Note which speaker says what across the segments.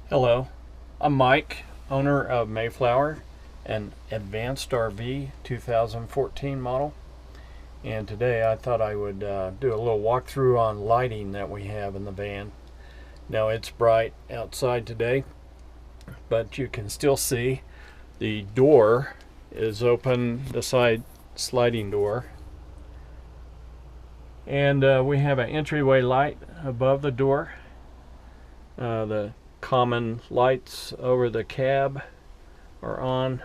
Speaker 1: Hello, I'm Mike, owner of Mayflower, an advanced RV 2014 model, and today I thought I would do a little walkthrough on lighting that we have in the van. Now it's bright outside today, but you can still see the door is open, the side sliding door, and we have an entryway light above the door. The common lights over the cab are on,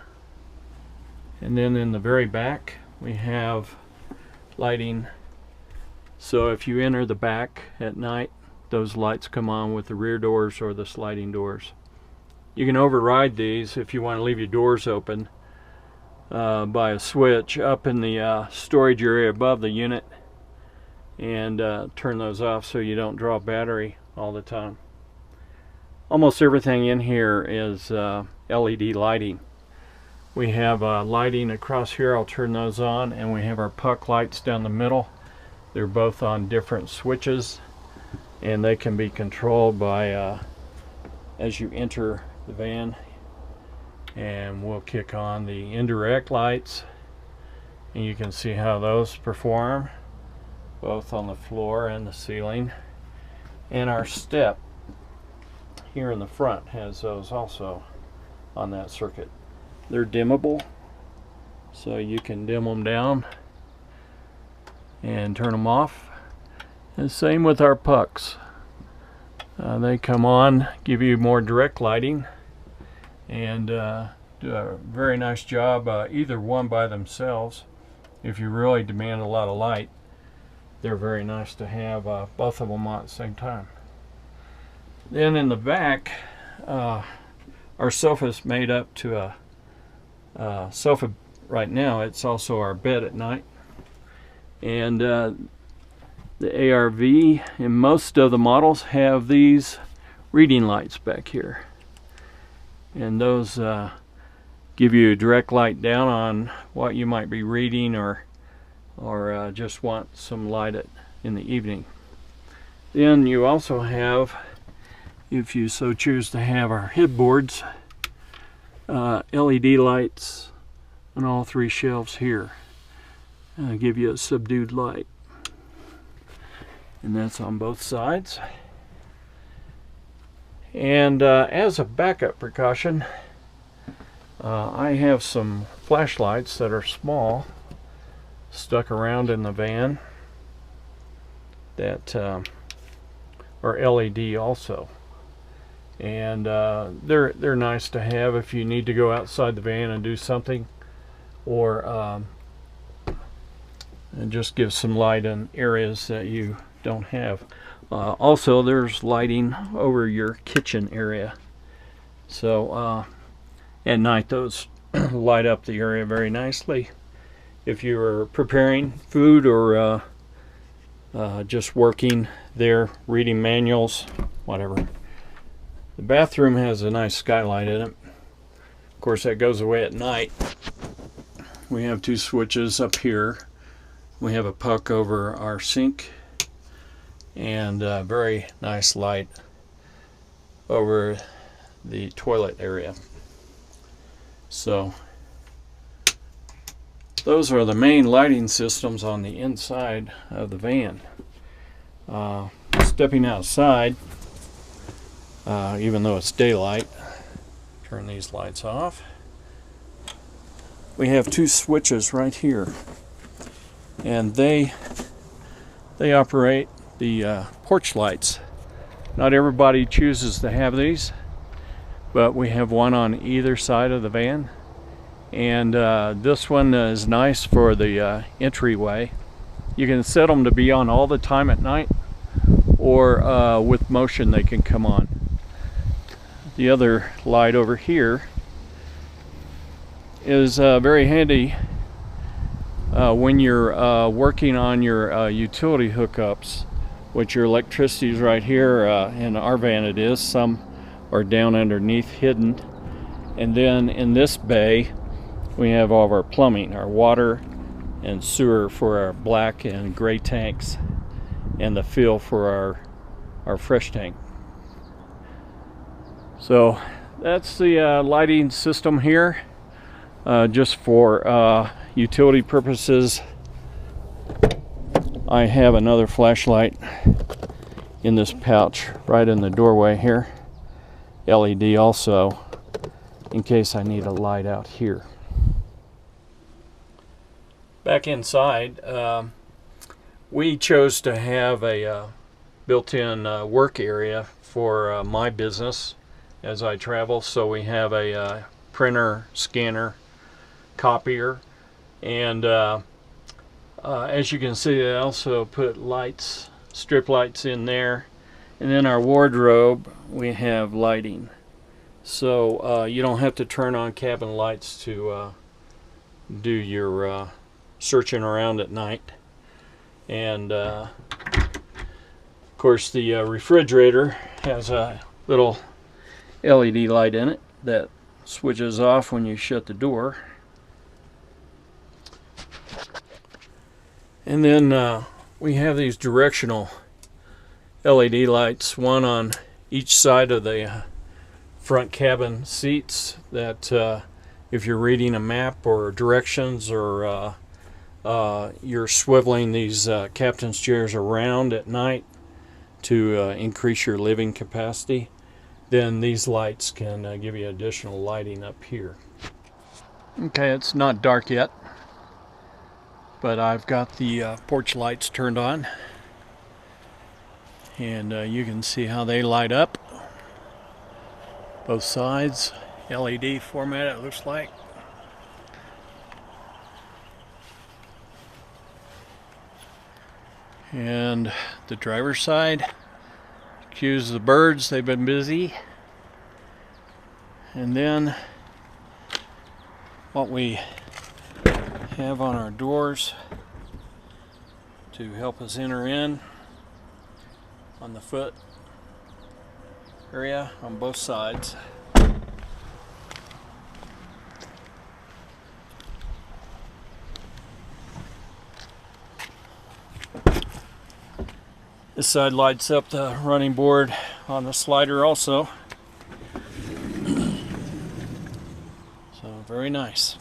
Speaker 1: and then in the very back we have lighting, so if you enter the back at night, those lights come on with the rear doors or the sliding doors. You can override these if you want to leave your doors open by a switch up in the storage area above the unit, and turn those off so you don't draw battery all the time. Almost everything in here is LED lighting. We have lighting across here. I'll turn those on, and we have our puck lights down the middle. They're both on different switches, and they can be controlled by as you enter the van. And we'll kick on the indirect lights, and you can see how those perform, both on the floor and the ceiling. And our step here in the front has those also on that circuit. They're dimmable, so you can dim them down and turn them off. And same with our pucks. They come on, give you more direct lighting, and do a very nice job, either one by themselves. If you really demand a lot of light, they're very nice to have both of them on at the same time. Then in the back, our sofa is made up to a sofa right now. It's also our bed at night. And the ARV and most of the models have these reading lights back here. And those give you direct light down on what you might be reading, or just want some light in the evening. Then you also have, if you so choose to have, our headboards, LED lights on all three shelves here. Give you a subdued light, and that's on both sides. And as a backup precaution, I have some flashlights that are small stuck around in the van that are LED also. And they're nice to have if you need to go outside the van and do something, or and just give some light in areas that you don't have. Also, there's lighting over your kitchen area, so at night those light up the area very nicely if you are preparing food, or just working there, reading manuals, whatever. The bathroom has a nice skylight in it. Of course, that goes away at night. We have two switches up here. We have a puck over our sink, and a very nice light over the toilet area. So those are the main lighting systems on the inside of the van. Stepping outside, even though it's daylight, turn these lights off. We have two switches right here, and they operate the porch lights. Not everybody chooses to have these, but we have one on either side of the van, and this one is nice for the entryway. You can set them to be on all the time at night, or with motion they can come on. The other light over here is very handy when you're working on your utility hookups, which your electricity is right here. In our van it is. Some are down underneath, hidden. And then in this bay we have all of our plumbing, our water and sewer for our black and gray tanks, and the fill for our fresh tank. So that's the lighting system here, just for utility purposes. I have another flashlight in this pouch right in the doorway here, LED also, in case I need a light out here. Back inside, we chose to have a built-in work area for my business as I travel. So we have a printer, scanner, copier, and as you can see, I also put lights, strip lights in there. And then our wardrobe, we have lighting. So you don't have to turn on cabin lights to do your searching around at night. And of course the refrigerator has a little LED light in it that switches off when you shut the door. And then we have these directional LED lights, one on each side of the front cabin seats, that if you're reading a map or directions, or you're swiveling these captain's chairs around at night to increase your living capacity, then these lights can give you additional lighting up here. Okay, it's not dark yet, but I've got the porch lights turned on, and you can see how they light up. Both sides, LED format it looks like. And the driver's side, cues the birds, they've been busy. And then what we have on our doors to help us enter in on the foot area on both sides. This side lights up the running board on the slider also. So very nice.